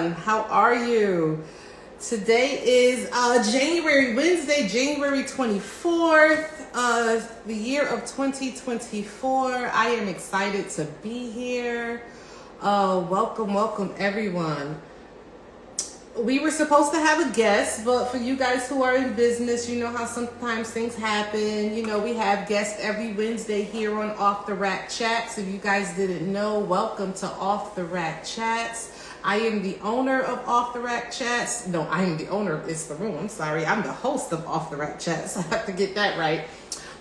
everyone. How are you? Today is Wednesday, January 24th, the year of 2024. I am excited to be here. Welcome everyone. We were supposed to have a guest, but for you guys who are in business, you know how sometimes things happen. You know, we have guests every Wednesday here on Off the Rack Chats. If you guys didn't know, welcome to Off the Rack Chats. I am the owner of Off the Rack Chats. No, I am the owner. It's the room. I'm sorry. I'm the host of Off the Rack Chats. I have to get that right.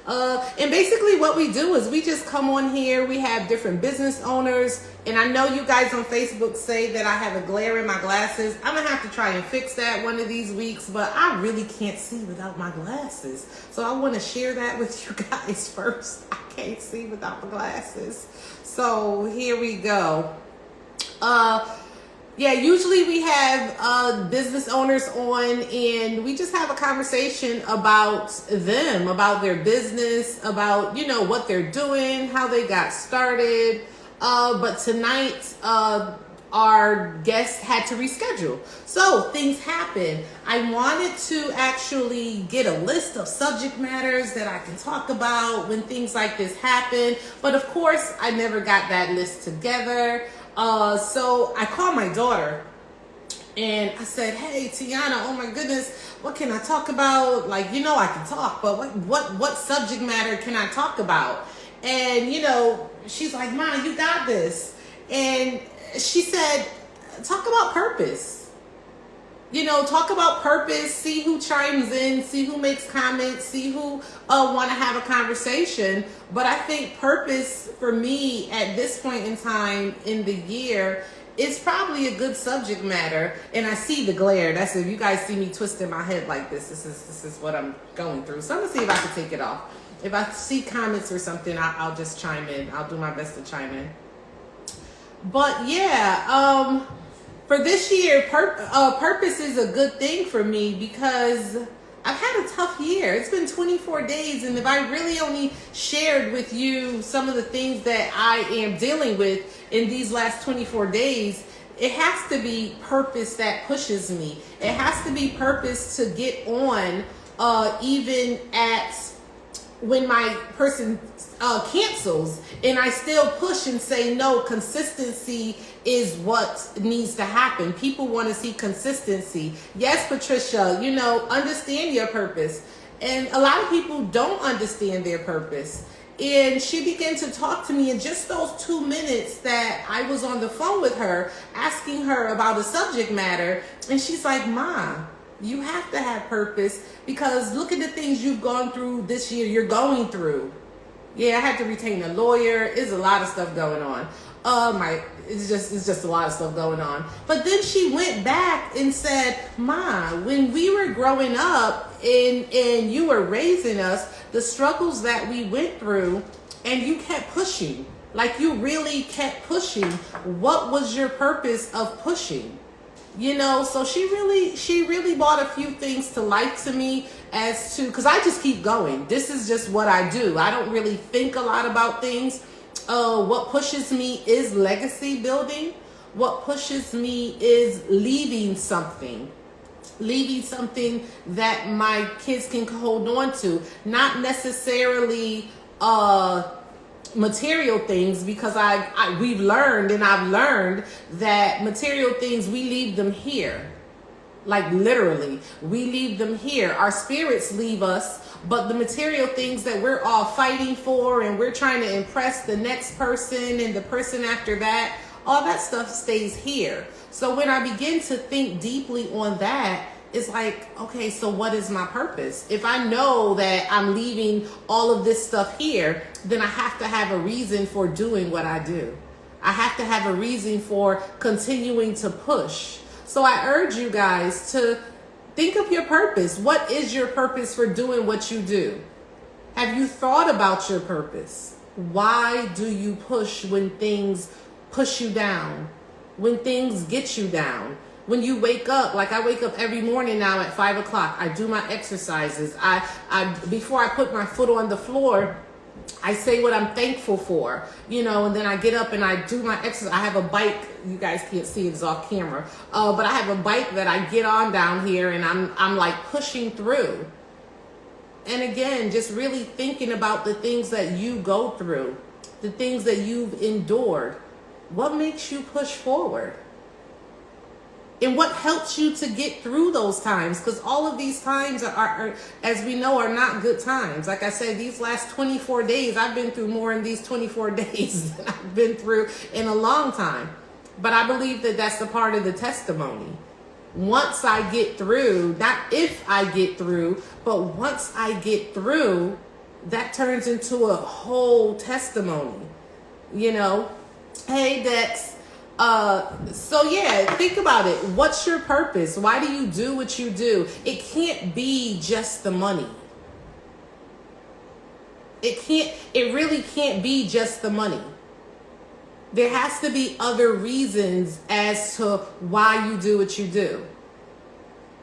And basically what we do is we just come on here. We have different business owners. And I know you guys on Facebook say that I have a glare in my glasses. I'm going to have to try and fix that one of these weeks. But I really can't see without my glasses. So I want to share that with you guys first. I can't see without my glasses. So here we go. Yeah, usually we have business owners on and we just have a conversation about them, about their business, about, you know, what they're doing, how they got started. But tonight, our guest had to reschedule. So things happen. I wanted to actually get a list of subject matters that I can talk about when things like this happen. But of course, I never got that list together. So I called my daughter and I said, hey, Tiana, oh my goodness, what can I talk about? Like, you know, I can talk, but what subject matter can I talk about? And, you know, she's like, Mom, you got this. And she said, talk about purpose. You know, talk about purpose, see who chimes in, see who makes comments, see who want to have a conversation. But I think purpose for me at this point in time in the year is probably a good subject matter. And I see the glare. That's if you guys see me twisting my head like this. This is what I'm going through. So I'm going to see if I can take it off. If I see comments or something, I'll just chime in. I'll do my best to chime in. But yeah, for this year, purpose is a good thing for me because I've had a tough year. It's been 24 days, and if I really only shared with you some of the things that I am dealing with in these last 24 days, it has to be purpose that pushes me. It has to be purpose to get on, even at when my person cancels, and I still push and say, no, consistency is what needs to happen. People want to see consistency. Yes, Patricia, you know, understand your purpose. And a lot of people don't understand their purpose. And she began to talk to me in just those 2 minutes that I was on the phone with her, asking her about a subject matter. And she's like, Ma, you have to have purpose because look at the things you've gone through this year. You're going through. Yeah, I had to retain a lawyer. There's a lot of stuff going on. It's just a lot of stuff going on. But then she went back and said, Ma, when we were growing up and you were raising us, the struggles that we went through, and you kept pushing. Like you really kept pushing. What was your purpose of pushing? You know, so she really brought a few things to life to me as to, because I just keep going. This is just what I do. I don't really think a lot about things. What pushes me is legacy building. What pushes me is leaving something that my kids can hold on to. Not necessarily material things, because I've learned that material things, we leave them here. Like literally, we leave them here. Our spirits leave us, but the material things that we're all fighting for and we're trying to impress the next person and the person after that, all that stuff stays here. So when I begin to think deeply on that, it's like, okay, so what is my purpose? If I know that I'm leaving all of this stuff here, then I have to have a reason for doing what I do. I have to have a reason for continuing to push. So I urge you guys to think of your purpose. What is your purpose for doing what you do? Have you thought about your purpose? Why do you push when things push you down? When things get you down? When you wake up, like I wake up every morning now at 5 o'clock. I do my exercises. I before I put my foot on the floor, I say what I'm thankful for, and then I get up and I do my exercise. I have a bike. You guys can't see it, it's off camera. But I have a bike that I get on down here, and I'm like pushing through. And again, just really thinking about the things that you go through, the things that you've endured. What makes you push forward? And what helps you to get through those times? Because all of these times are, as we know, are not good times. Like I said, these last 24 days, I've been through more in these 24 days than I've been through in a long time. But I believe that that's the part of the testimony. Once I get through, not if I get through, but once I get through, that turns into a whole testimony. Hey, Dex. So yeah, think about it. What's your purpose? Why do you do what you do? It can't be just the money. It really can't be just the money. There has to be other reasons as to why you do what you do.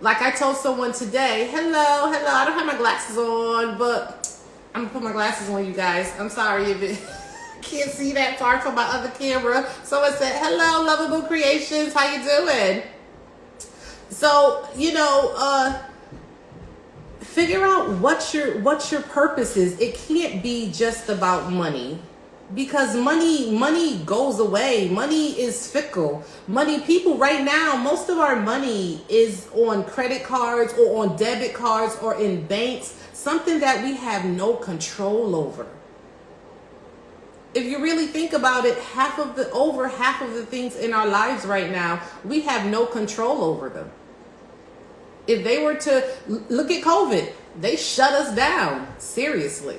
Like I told someone today, hello, I don't have my glasses on, but I'm gonna put my glasses on, you guys. I'm sorry if it can't see that far from my other camera. Someone said, hello, Lovable Creations, how you doing? So, figure out what your purpose is. It can't be just about money. Because money goes away. Money is fickle. People right now, most of our money is on credit cards or on debit cards or in banks, something that we have no control over. If you really think about it, over half of the things in our lives right now, we have no control over them. If they were to look at COVID, they shut us down, seriously.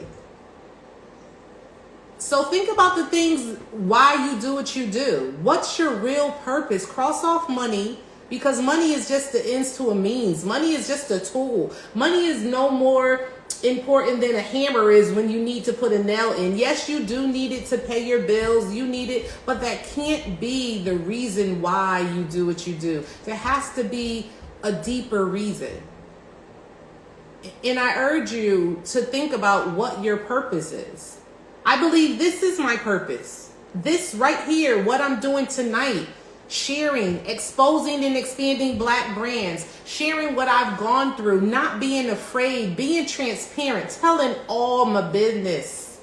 So think about the things, why you do what you do. What's your real purpose? Cross off money, because money is just the ends to a means. Money is just a tool. Money is no more important than a hammer is when you need to put a nail in. Yes, you do need it to pay your bills. You need it, but that can't be the reason why you do what you do. There has to be a deeper reason. And I urge you to think about what your purpose is. I believe this is my purpose. This right here, what I'm doing tonight, sharing, exposing and expanding Black brands, sharing what I've gone through, not being afraid, being transparent, telling all my business.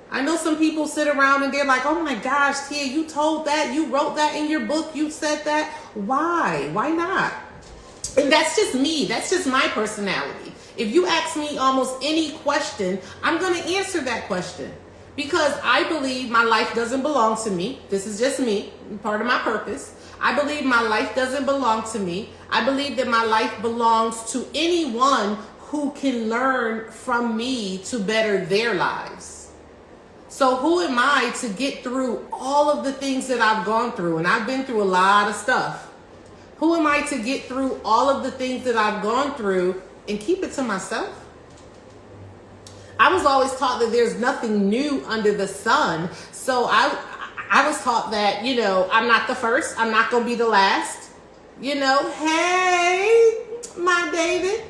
I know some people sit around and they're like, oh my gosh, Tia, you told that, you wrote that in your book, you said that. Why? Why not? And that's just me. That's just my personality. If you ask me almost any question, I'm going to answer that question. Because I believe my life doesn't belong to me. This is just me, part of my purpose. I believe my life doesn't belong to me. I believe that my life belongs to anyone who can learn from me to better their lives. So who am I to get through all of the things that I've gone through? And I've been through a lot of stuff. Who am I to get through all of the things that I've gone through and keep it to myself? I was always taught that there's nothing new under the sun. So I was taught that, I'm not the first. I'm not going to be the last. Hey, my David.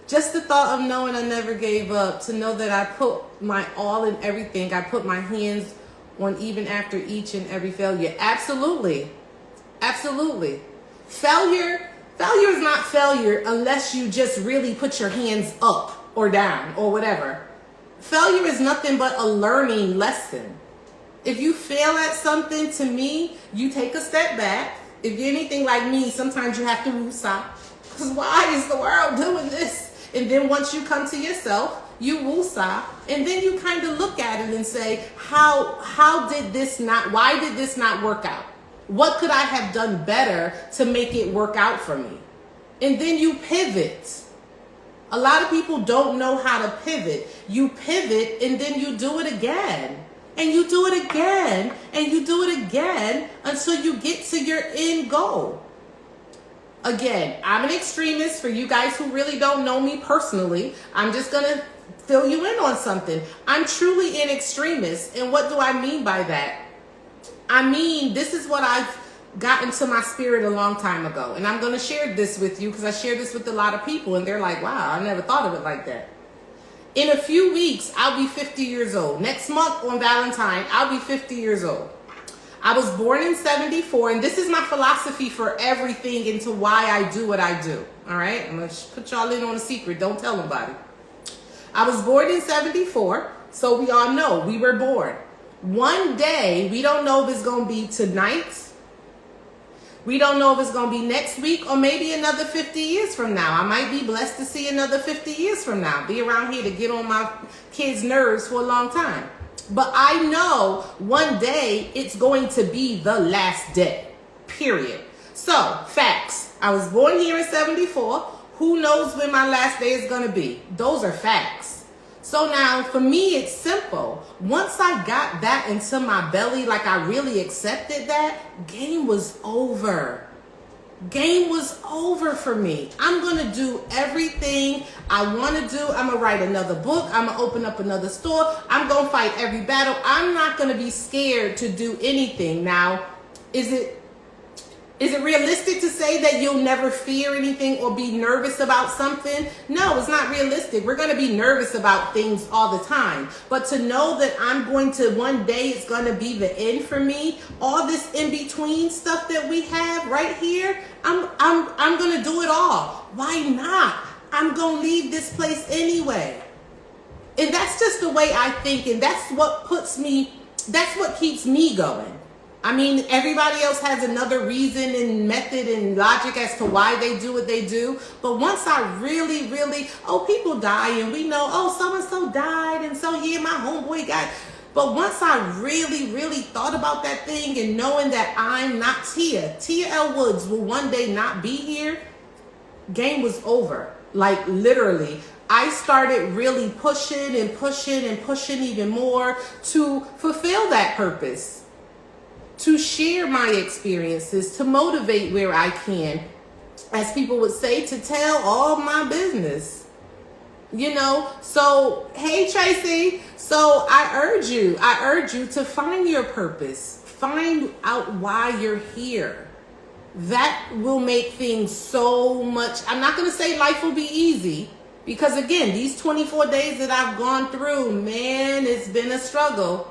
Just the thought of knowing I never gave up, to know that I put my all in everything. I put my hands on even after each and every failure. Absolutely. Absolutely. Failure is not failure unless you just really put your hands up or down or whatever. Failure is nothing but a learning lesson. If you fail at something, to me, you take a step back. If you're anything like me, sometimes you have to woosah. Because why is the world doing this? And then once you come to yourself, you woosah. And then you kind of look at it and say, why did this not work out? What could I have done better to make it work out for me? And then you pivot. A lot of people don't know how to pivot. You pivot and then you do it again. And you do it again. And you do it again until you get to your end goal. Again, I'm an extremist. For you guys who really don't know me personally, I'm just going to fill you in on something. I'm truly an extremist. And what do I mean by that? I mean, this is what I've got into my spirit a long time ago. And I'm going to share this with you because I share this with a lot of people and they're like, wow, I never thought of it like that. In a few weeks, I'll be 50 years old. Next month on Valentine, I'll be 50 years old. I was born in 74, and this is my philosophy for everything into why I do what I do. All right? I'm going to put y'all in on a secret. Don't tell nobody. I was born in 74, so we all know we were born. One day, we don't know if it's going to be tonight. We don't know if it's going to be next week or maybe another 50 years from now. I might be blessed to see another 50 years from now. Be around here to get on my kids' nerves for a long time. But I know one day it's going to be the last day, period. So, facts. I was born here in 74. Who knows when my last day is going to be? Those are facts. So now, for me, it's simple. Once I got that into my belly, like I really accepted that, game was over. Game was over for me. I'm going to do everything I want to do. I'm going to write another book. I'm going to open up another store. I'm going to fight every battle. I'm not going to be scared to do anything. Now, is it realistic to say that you'll never fear anything or be nervous about something? No, it's not realistic. We're going to be nervous about things all the time. But to know that I'm going to, one day it's going to be the end for me, all this in-between stuff that we have right here, I'm going to do it all. Why not? I'm going to leave this place anyway. And that's just the way I think, and that's what keeps me going. I mean, everybody else has another reason and method and logic as to why they do what they do. But once I really, people die and we know, so-and-so died and so yeah, my homeboy got. But once I really thought about that thing and knowing that I'm not Tia L. Woods will one day not be here, game was over. Like literally. I started really pushing even more to fulfill that purpose. To share my experiences, to motivate where I can, as people would say, to tell all my business. You know, so, hey Tracy, so I urge you to find your purpose. Find out why you're here. That will make things so much, I'm not going to say life will be easy, because again, these 24 days that I've gone through, man, it's been a struggle.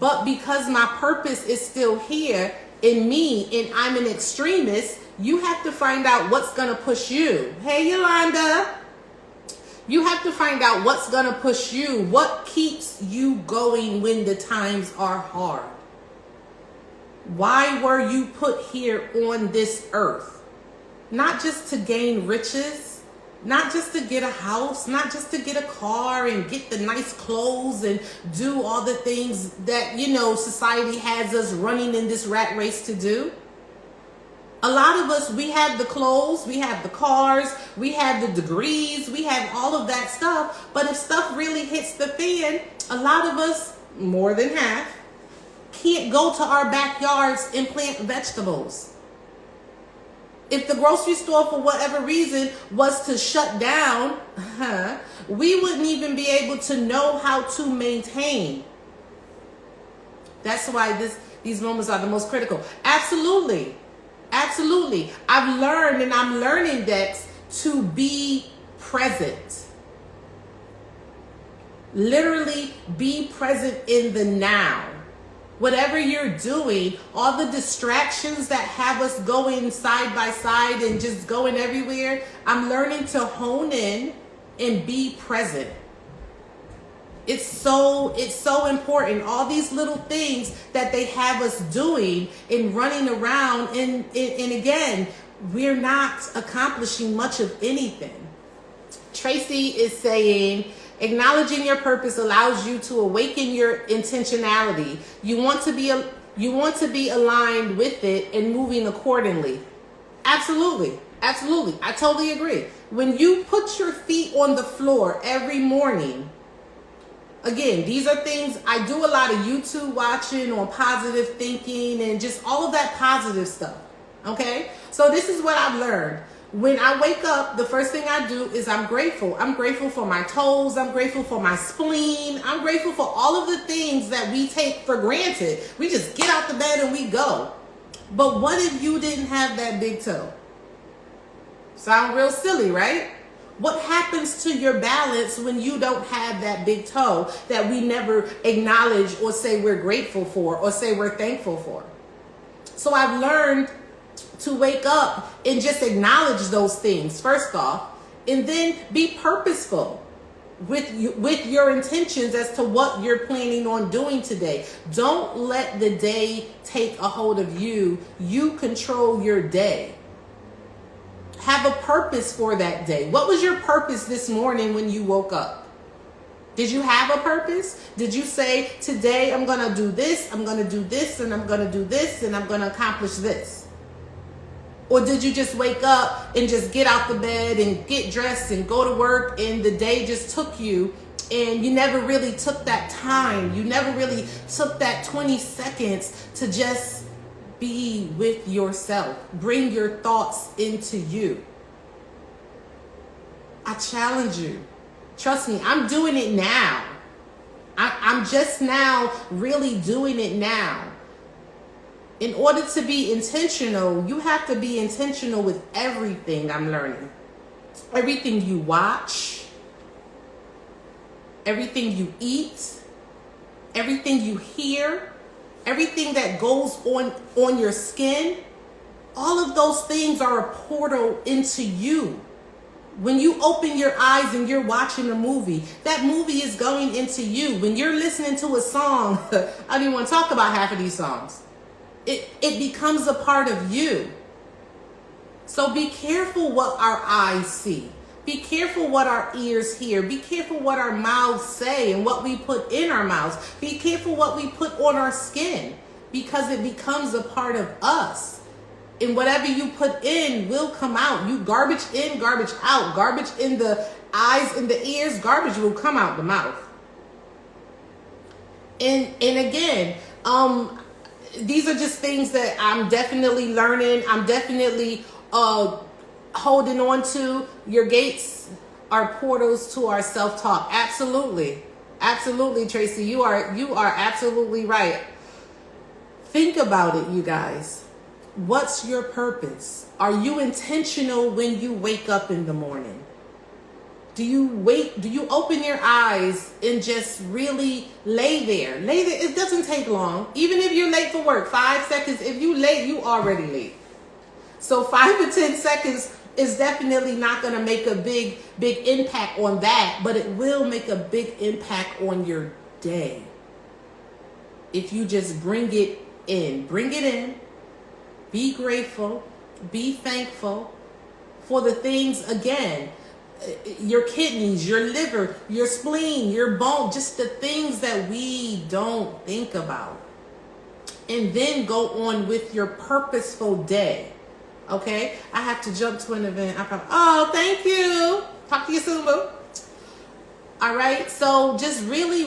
But because my purpose is still here in me and I'm an extremist, you have to find out what's going to push you. Hey, Yolanda. You have to find out what's going to push you. What keeps you going when the times are hard? Why were you put here on this earth? Not just to gain riches. Not just to get a house, not just to get a car and get the nice clothes and do all the things that, society has us running in this rat race to do. A lot of us, we have the clothes, we have the cars, we have the degrees, we have all of that stuff. But if stuff really hits the fan, a lot of us, more than half, can't go to our backyards and plant vegetables. If the grocery store, for whatever reason, was to shut down, we wouldn't even be able to know how to maintain. That's why these moments are the most critical. Absolutely. I've learned, and I'm learning, Dex, to be present. Literally be present in the now. Whatever you're doing, all the distractions that have us going side by side and just going everywhere, I'm learning to hone in and be present. It's so important. All these little things that they have us doing and running around, and again, we're not accomplishing much of anything. Tracy is saying, acknowledging your purpose allows you to awaken your intentionality. You want to be aligned with it and moving accordingly. Absolutely. I totally agree. When you put your feet on the floor every morning, again, these are things, I do a lot of YouTube watching on positive thinking and just all of that positive stuff. Okay? So this is what I've learned. When I wake up, the first thing I do is I'm grateful. I'm grateful for my toes. I'm grateful for my spleen. I'm grateful for all of the things that we take for granted. We just get out the bed and we go. But what if you didn't have that big toe? Sound real silly, right? What happens to your balance when you don't have that big toe that we never acknowledge or say we're grateful for or say we're thankful for? So I've learned to wake up and just acknowledge those things first off, and then be purposeful with your intentions as to what you're planning on doing today. Don't let the day take a hold of you. You control your day. Have a purpose for that day. What was your purpose this morning when you woke up? Did you have a purpose? Did you say, today I'm going to do this, I'm going to do this, and I'm going to do this, and I'm going to accomplish this? Or did you just wake up and just get out the bed and get dressed and go to work, and the day just took you, and you never really took that time? You never really took that 20 seconds to just be with yourself. Bring your thoughts into you. I challenge you. Trust me, I'm doing it now. I'm just now really doing it now. In order to be intentional, you have to be intentional with everything. I'm learning. Everything you watch, everything you eat, everything you hear, everything that goes on your skin, all of those things are a portal into you. When you open your eyes and you're watching a movie, that movie is going into you. When you're listening to a song, I don't even want to talk about half of these songs. It becomes a part of you. So be careful what our eyes see. Be careful what our ears hear. Be careful what our mouths say and what we put in our mouths. Be careful what we put on our skin, because it becomes a part of us. And whatever you put in will come out. You garbage in, garbage out. Garbage in the eyes and the ears, garbage will come out the mouth. And again, these are just things that I'm definitely learning. I'm definitely holding on to. Your gates are portals to our self-talk. Absolutely. Absolutely, Tracy. You are absolutely right. Think about it, you guys. What's your purpose? Are you intentional when you wake up in the morning? Do you open your eyes and just really lay there? It doesn't take long. Even if you're late for work, 5 seconds. If you late, you already late. So 5 to 10 seconds is definitely not going to make a big impact on that, but it will make a big impact on your day. If you just bring it in, be grateful, be thankful for the things, again, your kidneys, your liver, your spleen, your bone, just the things that we don't think about. And then go on with your purposeful day. Okay? I have to jump to an event. Oh, thank you. Talk to you soon, boo. All right, so just really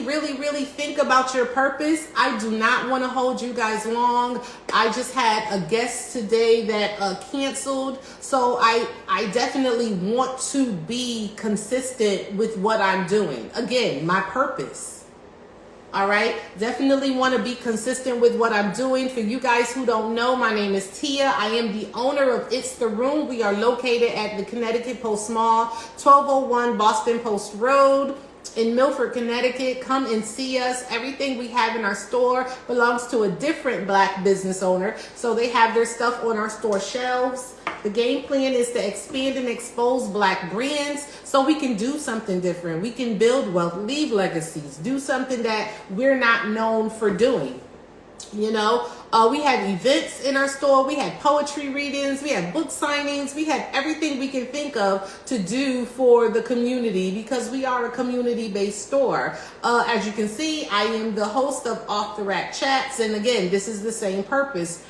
think about your purpose. I do not want to hold you guys long. I just had a guest today that canceled, so I definitely want to be consistent with what I'm doing. Again, my purpose. All right, definitely want to be consistent with what I'm doing. For you guys who don't know, my name is Tia. I am the owner of It's the Room. We are located at the Connecticut Post Mall, 1201 Boston Post Road in Milford, Connecticut. Come and see us. Everything we have in our store belongs to a different Black business owner, so they have their stuff on our store shelves. The game plan is to expand and expose Black brands so we can do something different. We can build wealth, leave legacies, do something that we're not known for doing. You know, we have events in our store. We had poetry readings. We had book signings. We had everything we can think of to do for the community, because we are a community-based store. As you can see, I am the host of Off the Rack Chats. And again, this is the same purpose,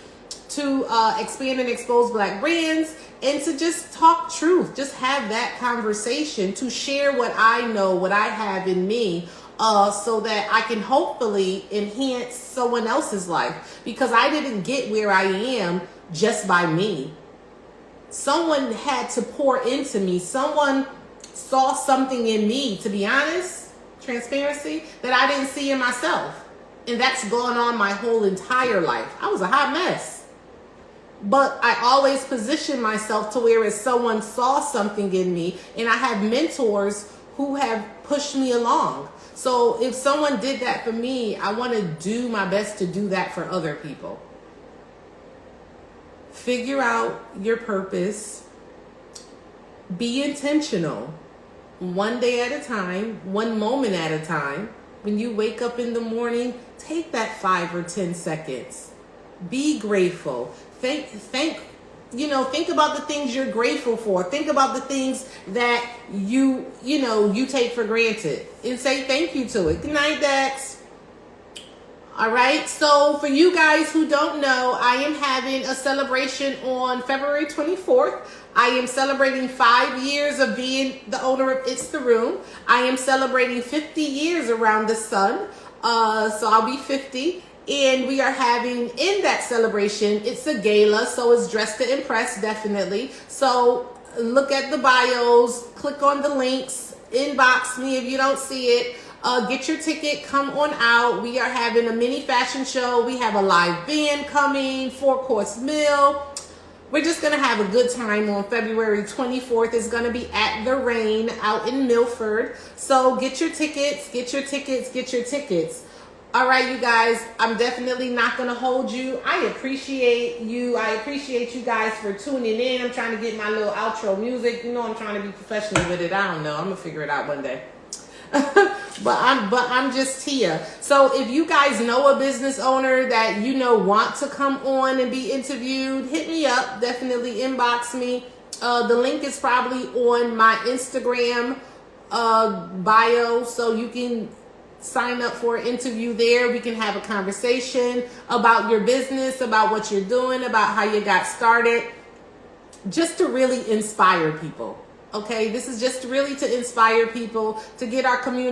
to expand and expose Black brands and to just talk truth, just have that conversation, to share what I know, what I have in me, so that I can hopefully enhance someone else's life, because I didn't get where I am just by me. Someone had to pour into me. Someone saw something in me, to be honest, transparency, that I didn't see in myself. And that's gone on my whole entire life. I was a hot mess. But I always position myself to where if someone saw something in me, and I have mentors who have pushed me along. So if someone did that for me, I want to do my best to do that for other people. Figure out your purpose. Be intentional. One day at a time, one moment at a time. When you wake up in the morning, take that 5 or 10 seconds. Be grateful. Think about the things you're grateful for. Think about the things that you take for granted and say thank you to it. Good night, Dex. All right. So for you guys who don't know, I am having a celebration on February 24th. I am celebrating 5 years of being the owner of It's the Room. I am celebrating 50 years around the sun. So I'll be 50. And we are having, in that celebration, it's a gala, so it's dressed to impress, definitely. So look at the bios, click on the links, inbox me if you don't see it. Get your ticket, come on out. We are having a mini fashion show. We have a live band coming, 4-course meal. We're just going to have a good time on February 24th. It's going to be at The Rain out in Milford. So get your tickets, get your tickets, get your tickets. All right, you guys, I'm definitely not going to hold you. I appreciate you. I appreciate you guys for tuning in. I'm trying to get my little outro music. You know, I'm trying to be professional with it. I don't know. I'm going to figure it out one day. but I'm just here. So if you guys know a business owner that want to come on and be interviewed, hit me up. Definitely inbox me. The link is probably on my Instagram bio, so you can sign up for an interview there. We can have a conversation about your business, about what you're doing, about how you got started, just to really inspire people. Okay, this is just really to inspire people, to get our community